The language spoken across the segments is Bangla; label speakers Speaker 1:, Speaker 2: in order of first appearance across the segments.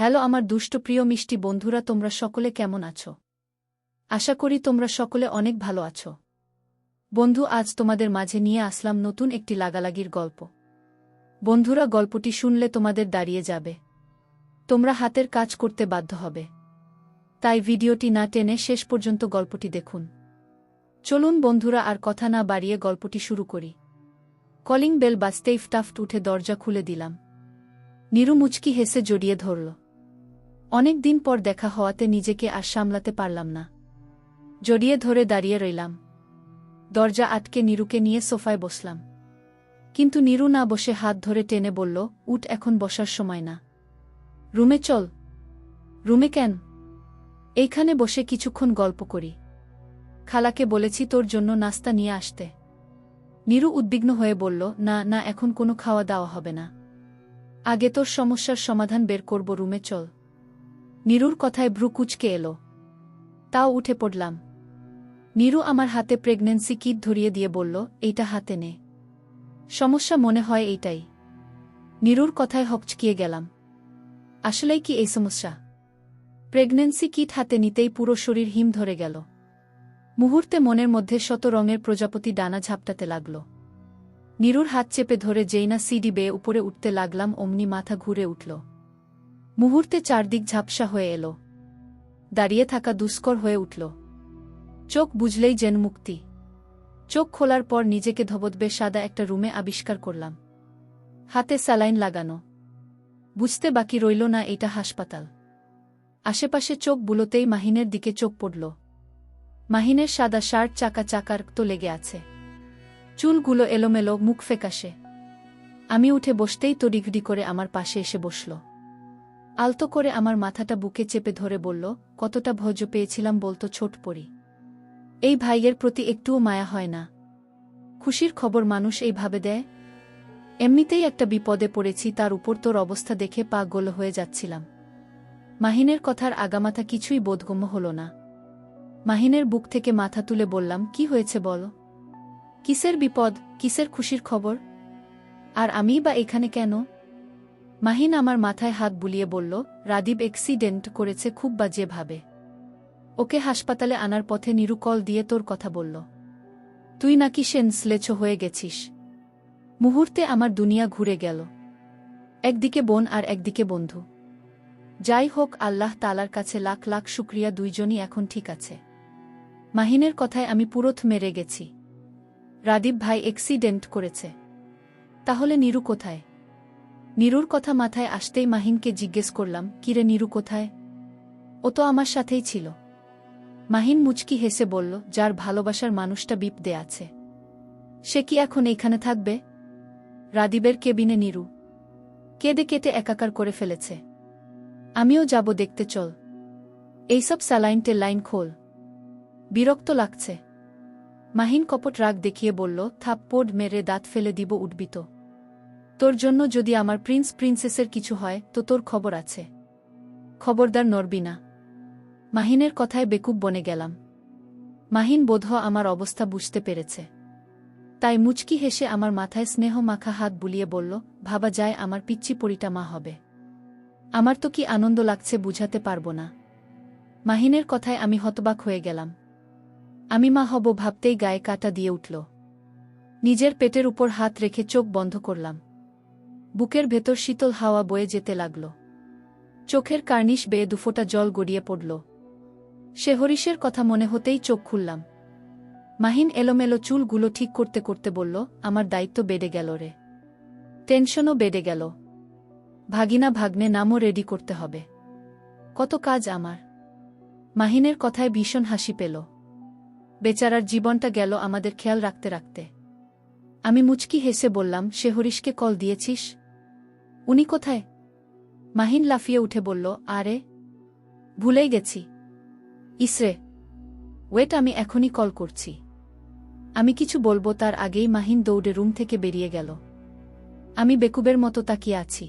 Speaker 1: হ্যালো আমার দুষ্ট প্রিয় মিষ্টি বন্ধুরা, তোমরা সকলে কেমন আছো? আশা করি তোমরা সকলে অনেক ভালো আছো। বন্ধু, আজ তোমাদের মাঝে নিয়ে আসলাম নতুন একটি লাগালাগির গল্প। বন্ধুরা, গল্পটি শুনলে তোমাদের দাঁড়িয়ে যাবে, তোমরা হাতের কাজ করতে বাধ্য হবে। তাই ভিডিওটি না টেনে শেষ পর্যন্ত গল্পটি দেখুন। চলুন বন্ধুরা, আর কথা না বাড়িয়ে গল্পটি শুরু করি। কলিং বেল বাজতেই ফটাফট উঠে দরজা খুলে দিলাম। নীরু মুচকি হেসে জড়িয়ে ধরল। অনেক দিন পর দেখা হওয়াতে নিজেকে আর সামলাতে পারলাম না, জড়িয়ে ধরে দাঁড়িয়ে রইলাম। দরজা আটকে নীরুকে নিয়ে সোফায় বসলাম, কিন্তু নীরু না বসে হাত ধরে টেনে বলল, উঠ, এখন বসার সময় না, রুমে চল। রুমে কেন? এইখানে বসে কিছুক্ষণ গল্প করি। খালাকে বলেছি তোর জন্য নাস্তা নিয়ে আসতে। নীরু উদ্বিগ্ন হয়ে বলল, না না, এখন কোনো খাওয়া দাওয়া হবে না, আগে তোর সমস্যার সমাধান বের করব, রুমে চল। নীরুর কথায় ভ্রু কুঁচকে এলো। তাও উঠে পড়লাম। নীরু আমার হাতে প্রেগন্যান্সি কিট ধরিয়ে দিয়ে বলল, এইটা হাতে নে, সমস্যা মনে হয় এইটাই। নীরুর কথায় হকচকিয়ে গেলাম। আসলেই কি এই সমস্যা? প্রেগন্যান্সি কিট হাতে নিতেই পুরো শরীর হিম ধরে গেল। মুহূর্তে মনের মধ্যে শত রঙের প্রজাপতি ডানা ঝাপটাতে লাগল। নীরুর হাত চেপে ধরে যেই না সিঁড়ি বেয়ে উপরে উঠতে লাগলাম, অমনি মাথা ঘুরে উঠল। মুহূর্তে চারদিক ঝাপসা হয়ে এলো। দাঁড়িয়ে থাকা দুষ্কর হয়ে উঠল। চোখ বুঝলেই যেন মুক্তি। চোখ খোলার পর নিজেকে ধবধবে সাদা একটা রুমে আবিষ্কার করলাম। হাতে স্যালাইন লাগানো। বুঝতে বাকি রইল না এটা হাসপাতাল। আশেপাশে চোখ বুলোতেই মাহিনের দিকে চোখ পড়ল। মাহিনের সাদা শার্ট চাকা চাকার তো লেগে আছে, চুলগুলো এলোমেলো, মুখ ফ্যাকাশে। আমি উঠে বসতেই তড়িঘড়ি করে আমার পাশে এসে বসল। আলতো করে আমার মাথাটা বুকে চেপে ধরে বলল, কতটা ভয় পেয়েছিলাম বলতো ছোট পরি। এই ভাইয়ের প্রতি একটুও মায়া হয় না? খুশির খবর মানুষ এইভাবে দেয়? এমনিতেই একটা বিপদে পড়েছি, তার উপর তোর অবস্থা দেখে পা গোল হয়ে যাচ্ছিলাম। মাহিনের কথার আগামাথা কিছুই বোধগম্য হল না। মাহিনের বুক থেকে মাথা তুলে বললাম, কি হয়েছে বলো? কিসের বিপদ, কিসের খুশির খবর? আর আমিই বা এখানে কেন? মাহিন আমার মাথায় হাত বুলিয়ে বলল, রাদীপ অ্যাক্সিডেন্ট করেছে খুব বাজে ভাবে। ওকে হাসপাতালে আনার পথে নীরু কল দিয়ে তোর কথা বলল। তুই নাকি সেন্সলেস হয়ে গেছিস। মুহূর্তে আমার দুনিয়া ঘুরে গেল। একদিকে বোন আর একদিকে বন্ধু। যাই হোক, আল্লাহ তাআলার কাছে লাখ লাখ শুকরিয়া, দুইজনই এখন ঠিক আছে। মাহিনের কথায় আমি পুরো মেরে গেছি। রাদীপ ভাই অ্যাক্সিডেন্ট করেছে? তাহলে নীরু কোথায়? নীরুর কথা মাথায় আসতেই মাহিনকে জিজ্ঞেস করলাম, কিরে নীরু কোথায়? ও তো আমার সাথেই ছিল। মাহিন মুচকি হেসে বলল, যার ভালোবাসার মানুষটা বিপদে আছে, সে কি এখন এইখানে থাকবে? রাদীপের কেবিনে নীরু কেঁদে কেটে একাকার করে ফেলেছে। আমিও যাব দেখতে, চল। এইসব স্যালাইন টেলাইন খোল, বিরক্ত লাগছে। মাহিন কপট রাগ দেখিয়ে বলল, থাপ্পড় মেরে দাঁত ফেলে দিব, উঠবি তো? তোর জন্য যদি আমার প্রিন্স প্রিন্সেসের কিছু হয় তো তোর খবর আছে। খবরদার নড়বি না। মাহিনের কথায় বেকুব বনে গেলাম। মাহিন বোধহয় আমার অবস্থা বুঝতে পেরেছে, তাই মুচকি হেসে আমার মাথায় স্নেহ মাখা হাত বুলিয়ে বলল, ভাবা যায় আমার পিচ্চি পরিটা মা হবে। আমার তো কি আনন্দ লাগছে বুঝাতে পারবো না। মাহিনের কথায় আমি হতবাক হয়ে গেলাম। আমি মা হব ভাবতেই গায়ে কাঁটা দিয়ে উঠল। নিজের পেটের উপর হাত রেখে চোখ বন্ধ করলাম। বুকের ভেতর শীতল হাওয়া বয়ে যেতে লাগল। চোখের কার্নিশ বেয়ে দুফোঁটা জল গড়িয়ে পড়ল। সে হরিশের কথা মনে হতেই চোখ খুললাম। মাহিন এলোমেলো চুলগুলো ঠিক করতে করতে বলল, আমার দায়িত্ব বেড়ে গেল রে, টেনশনও বেড়ে গেল। ভাগিনা ভাগ্নে নামও রেডি করতে হবে, কত কাজ আমার। মাহিনের কথায় ভীষণ হাসি পেল। বেচারার জীবনটা গেল আমাদের খেয়াল রাখতে রাখতে। আমি মুচকি হেসে বললাম, সে হরিশকে কল দিয়েছিস? উনি কোথায়? মাহিন লাফিয়ে উঠে বলল, আরে ভুলেই গেছি। ইসরে, ওয়েট, আমি এখনই কল করছি। আমি কিছু বলবো তার আগেই মাহিন দৌড়ে রুম থেকে বেরিয়ে গেল। আমি বেকুবের মতো তাকিয়ে আছি।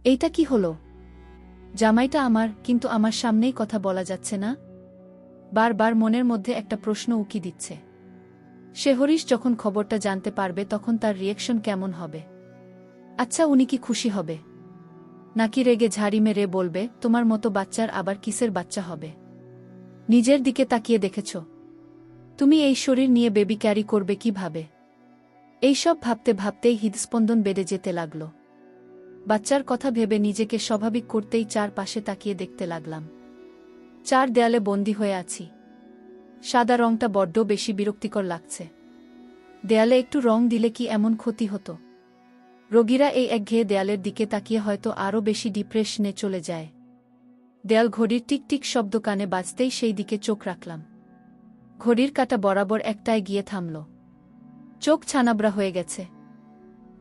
Speaker 1: এইটা কি হলো? জামাইটা আমার, কিন্তু আমার সামনেই কথা বলা যাচ্ছে না। বারবার মনের মধ্যে একটা প্রশ্ন উকি দিচ্ছে, সে হরিশ যখন খবরটা জানতে পারবে তখন তার রিয়েকশন কেমন হবে? আচ্ছা, উনি কি খুশি হবে? নাকি রেগে ঝাড়ি মেরে বলবে তোমার মতো বাচ্চার আবার কিসের বাচ্চা হবে? নিজের দিকে তাকিয়ে দেখেছ? তুমি এই শরীর নিয়ে বেবি ক্যারি করবে কিভাবে? এইসব ভাবতে ভাবতেই হৃদস্পন্দন বেড়ে যেতে লাগল। বাচ্চার কথা ভেবে নিজেকে স্বাভাবিক করতেই চারপাশে তাকিয়ে দেখতে লাগলাম। চার দেয়ালে বন্দী হয়ে আছি। সাদা রংটা বড্ড বেশি বিরক্তিকর লাগছে। দেয়ালে একটু রং দিলে কি এমন ক্ষতি হতো? রোগীরা এই একঘেয়ে দেয়ালের দিকে তাকিয়ে হয়তো আরও বেশি ডিপ্রেশনে চলে যায়। দেয়াল ঘড়ির টিকটিক শব্দ কানে বাজতেই সেই দিকে চোখ রাখলাম। ঘড়ির কাঁটা বরাবর একটায় গিয়ে থামল। চোখ ছানাবড়া হয়ে গেছে।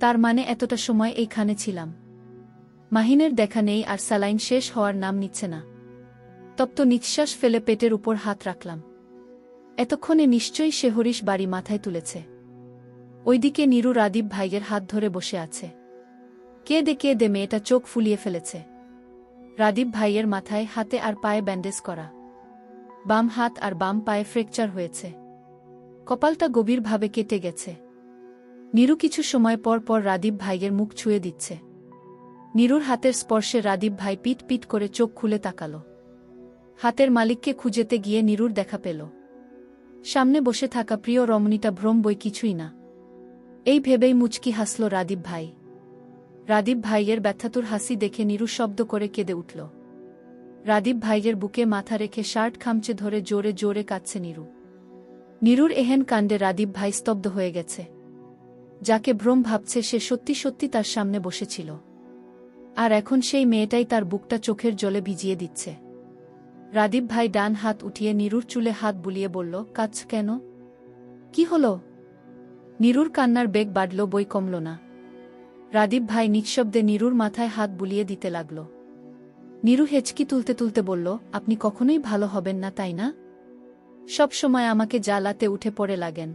Speaker 1: তার মানে এতটা সময় এইখানে ছিলাম। মাহিনের দেখা নেই আর স্যালাইন শেষ হওয়ার নাম নিচ্ছে না। তপ্ত নিঃশ্বাস ফেলে পেটের উপর হাত রাখলাম। এতক্ষণে নিশ্চয়ই সে হরিশ বাড়ি মাথায় তুলেছে। ওইদিকে নীরু রাদীপ ভাইয়ের হাত ধরে বসে আছে। কেঁদে কেঁদে মেয়েটা চোখ ফুলিয়ে ফেলেছে। রাদীপ ভাইয়ের মাথায়, হাতে আর পায়ে ব্যান্ডেজ করা। বাম হাত আর বাম পায়ে ফ্র্যাকচার হয়েছে। কপালটা গভীরভাবে কেটে গেছে। নীরু কিছু সময় পর পর রাদীপ ভাইয়ের মুখ ছুঁয়ে দিচ্ছে। নীরুর হাতের স্পর্শে রাদীপ ভাই পিট পিট করে চোখ খুলে তাকাল। হাতের মালিককে খুঁজেতে গিয়ে নীরুর দেখা পেল। সামনে বসে থাকা প্রিয় রমণীটা ভ্রম বই কিছুই না। এই ভেবেই মুচকি হাসল রাদীপ ভাই। রাদীপ ভাইয়ের ব্যথাতুর হাসি দেখে নীরু শব্দ করে কেঁদে উঠল। রাদীপ ভাইয়ের বুকে মাথা রেখে শার্ট খামচে ধরে জোরে জোরে কাঁদছে নীরু। নীরুর এহেন কাণ্ডে রাদীপ ভাই স্তব্ধ হয়ে গেছে। যাকে ভ্রম ভাবছে সে সত্যি সত্যি তার সামনে বসেছিল। আর এখন সেই মেয়েটাই তার বুকটা চোখের জলে ভিজিয়ে দিচ্ছে। রাদীপ ভাই ডান হাত উঠিয়ে নীরুর চুলে হাত বুলিয়ে বলল, কাঁদছ কেন? কি হলো? নীরুর কান্নার বেগ বাড়ল, বই কমল না। রাদীপ ভাই নিঃশব্দে নীরুর মাথায় হাত বুলিয়ে দিতে লাগল। নীরু হেঁচকি তুলতে তুলতে বলল, আপনি কখনোই ভালো হবেন না, তাই না? সব সময় আমাকে জ্বালাতে উঠে পড়ে লাগেন।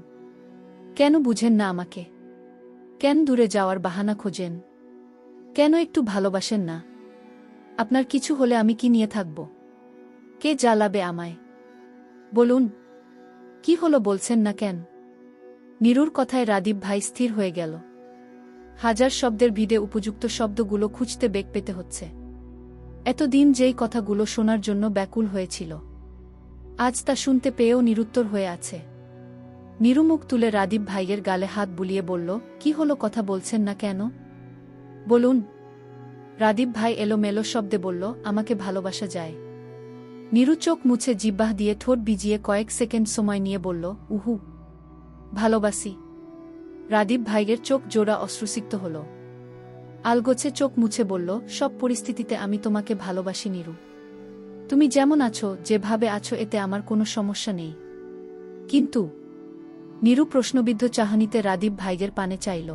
Speaker 1: কেন বুঝেন না আমাকে? কেন দূরে যাওয়ার বাহানা খোঁজেন? কেন একটু ভালোবাসেন না? আপনার কিছু হলে আমি কি নিয়ে থাকব? কে জ্বালাবে আমায়? বলুন, কি হলো বলছেন না কেন? নীরুর কথায় রাদীপ ভাই স্থির হয়ে গেল। হাজার শব্দের ভিড়ে উপযুক্ত শব্দগুলো খুঁজতে বেগ পেতে হচ্ছে। এতদিন যেই কথাগুলো শোনার জন্য ব্যাকুল হয়েছিল, আজ তা শুনতে পেয়েও নিরুত্তর হয়ে আছে। নীরু মুখ তুলে রাদীপ ভাইয়ের গালে হাত বুলিয়ে বলল, কি হলো, কথা বলছেন না কেন? বলুন। রাদীপ ভাই এলোমেলো শব্দে বলল, আমাকে ভালোবাসা যায়। নীরু চোখ মুছে জিহ্বা দিয়ে ঠোঁট ভিজিয়ে কয়েক সেকেন্ড সময় নিয়ে বলল, উহু, ভালোবাসি। রাদীপ ভাইয়ের চোখ জোড়া অশ্রুসিক্ত হল। আলগোছে চোখ মুছে বলল, সব পরিস্থিতিতে আমি তোমাকে ভালোবাসি নীরু। তুমি যেমন আছো, যেভাবে আছো, এতে আমার কোনো সমস্যা নেই। কিন্তু নীরু প্রশ্নবিদ্ধ চাহনিতে রাদীপ ভাইয়ের পানে চাইল।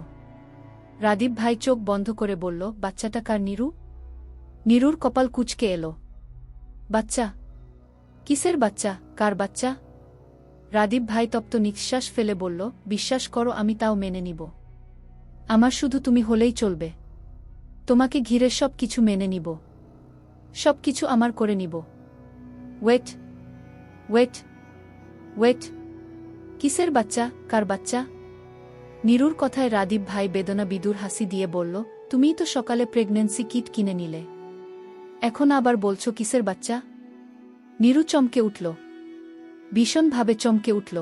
Speaker 1: রাদীপ ভাই চোখ বন্ধ করে বলল, বাচ্চাটা কার নীরু? নীরুর কপাল কুঁচকে এলো। বাচ্চা? কিসের বাচ্চা? কার বাচ্চা? রাদীপ ভাই তপ্ত নিঃশ্বাস ফেলে বলল, বিশ্বাস করো, আমি তাও মেনে নিব। আমার শুধু তুমি হলেই চলবে। তোমাকে ঘিরে সব কিছু মেনে নিব, সব কিছু আমার করে নিব। ওয়েট ওয়েট ওয়েট, কিসের বাচ্চা? কার বাচ্চা? নীরুর কথায় রাদীপ ভাই বেদনা বিদুর হাসি দিয়ে বলল, তুমিই তো সকালে প্রেগন্যান্সি কিট কিনে নিলে, এখন আবার বলছো কিসের বাচ্চা? নীরু চমকে উঠল, ভীষণভাবে চমকে উঠল।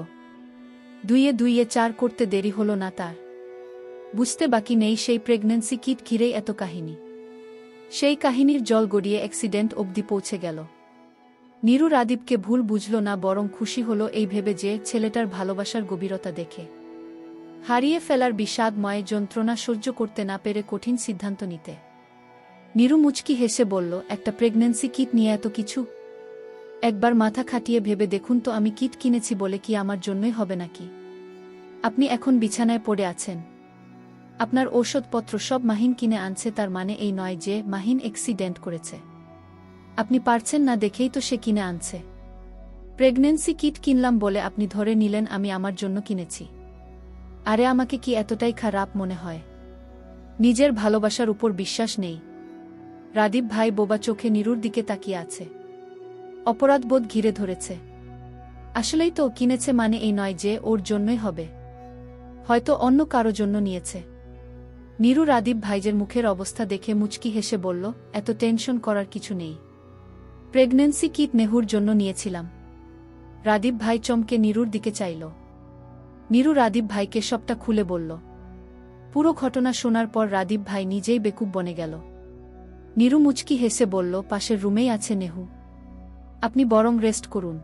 Speaker 1: দুইয়ে দুইয়ে চার করতে দেরি হল না তার। বুঝতে বাকি নেই সেই প্রেগন্যান্সি কিট ঘিরেই এত কাহিনী। সেই কাহিনীর জল গড়িয়ে অ্যাক্সিডেন্ট অবধি পৌঁছে গেল। নীরু রাদীপকে ভুল বুঝল না, বরং খুশি হল এই ভেবে যে ছেলেটার ভালোবাসার গভীরতা দেখে। হারিয়ে ফেলার বিষাদময় যন্ত্রণা সহ্য করতে না পেরে কঠিন সিদ্ধান্ত নিতে। নীরু মুচকি হেসে বলল, একটা প্রেগন্যান্সি কিট নিয়ে এত কিছু? একবার মাথা খাটিয়ে ভেবে দেখুন তো, আমি কিট কিনেছি বলে কি আমার জন্যই হবে নাকি? আপনি এখন বিছানায় পড়ে আছেন, আপনার ঔষধপত্র সব মাহিন কিনে আনছে, তার মানে এই নয় যে মাহিন অ্যাক্সিডেন্ট করেছে। আপনি পারছেন না দেখেই তো সে কিনে আনছে। প্রেগন্যান্সি কিট কিনলাম বলে আপনি ধরে নিলেন আমি আমার জন্য কিনেছি। আরে আমাকে কি এতটাই খারাপ মনে হয়? নিজের ভালোবাসার উপর বিশ্বাস নেই? রাদীপ ভাই বোবা চোখে নীরুর দিকে তাকিয়ে আছে। অপরাধবোধ ঘিরে ধরেছে। আসলেই তো কিনেছে মানে এই নয় যে ওর জন্যই হবে, হয়তো অন্য কারো জন্য নিয়েছে। নীরু রাদীপ ভাইজের মুখের অবস্থা দেখে মুচকি হেসে বলল, এত টেনশন করার কিছু নেই। প্রেগন্যান্সি কিট নেহুর জন্য নিয়েছিলাম। রাদীপ ভাই চমকে নীরুর দিকে চাইল। নীরু রাদীপ ভাইকে সবটা খুলে বলল। পুরো ঘটনা শোনার পর রাদীপ ভাই নিজেই বেকুব বনে গেল। নীরু মুচকি হেসে বলল, পাশের রুমেই আছে নেহু। আপনি বরং রেস্ট করুন,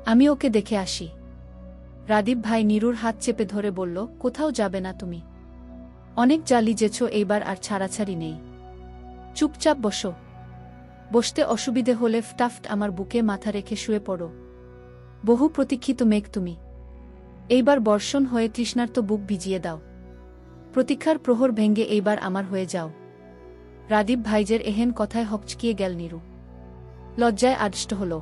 Speaker 1: আমি ওকে দেখে আসি। রাদীপ ভাই নীরুর হাত চেপে ধরে বলল, কোথাও যাবে না তুমি। অনেক জ্বালিয়েছ, এইবার আর ছাড়াছাড়ি নেই। চুপচাপ বসো। বসতে অসুবিধে হলে ফটাফট আমার বুকে মাথা রেখে শুয়ে পড়ো। বহু প্রতীক্ষিত মেঘ তুমি, এইবার বর্ষণ হয়ে তৃষ্ণার্ত বুক ভিজিয়ে দাও। প্রতীক্ষার প্রহর ভেঙ্গে এইবার আমার হয়ে যাও। রাদীপ ভাইজের এহেন কথায় হকচকিয়ে গেল নীরু। লজ্জায় আড়ষ্ট হল।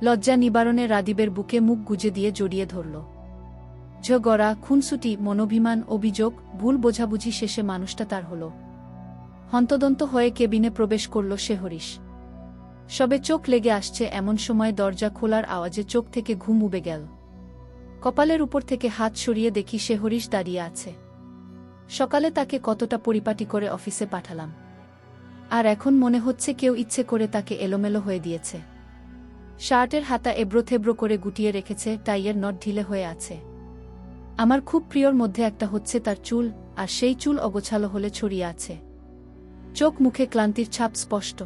Speaker 1: লজ্জা নিবারণে রাদীপের বুকে মুখ গুজে দিয়ে জড়িয়ে ধরল। ঝগড়া, খুনসুটি, মনোভিমান, অভিযোগ, ভুল বোঝাবুঝি শেষে মানুষটা তার হল। হন্তদন্ত হয়ে কেবিনে প্রবেশ করল শেহরিশ। সবে চোখ লেগে আসছে এমন সময় দরজা খোলার আওয়াজে চোখ থেকে ঘুম উবে গেল। কপালের উপর থেকে হাত সরিয়ে দেখি শেহরিশ দাঁড়িয়ে আছে। সকালে তাকে কতটা পরিপাটি করে অফিসে পাঠালাম, আর এখন মনে হচ্ছে কেউ ইচ্ছে করে তাকে এলোমেলো হয়ে দিয়েছে। শার্টের হাতা এবড়োথেবড়ো করে গুটিয়ে রেখেছে, টাইয়ের নট ঢিলে হয়ে আছে। আমার খুব প্রিয়র মধ্যে একটা হচ্ছে তার চুল, আর সেই চুল অগোছালো হলে ছড়িয়ে আছে। চোখ মুখে ক্লান্তির ছাপ স্পষ্ট।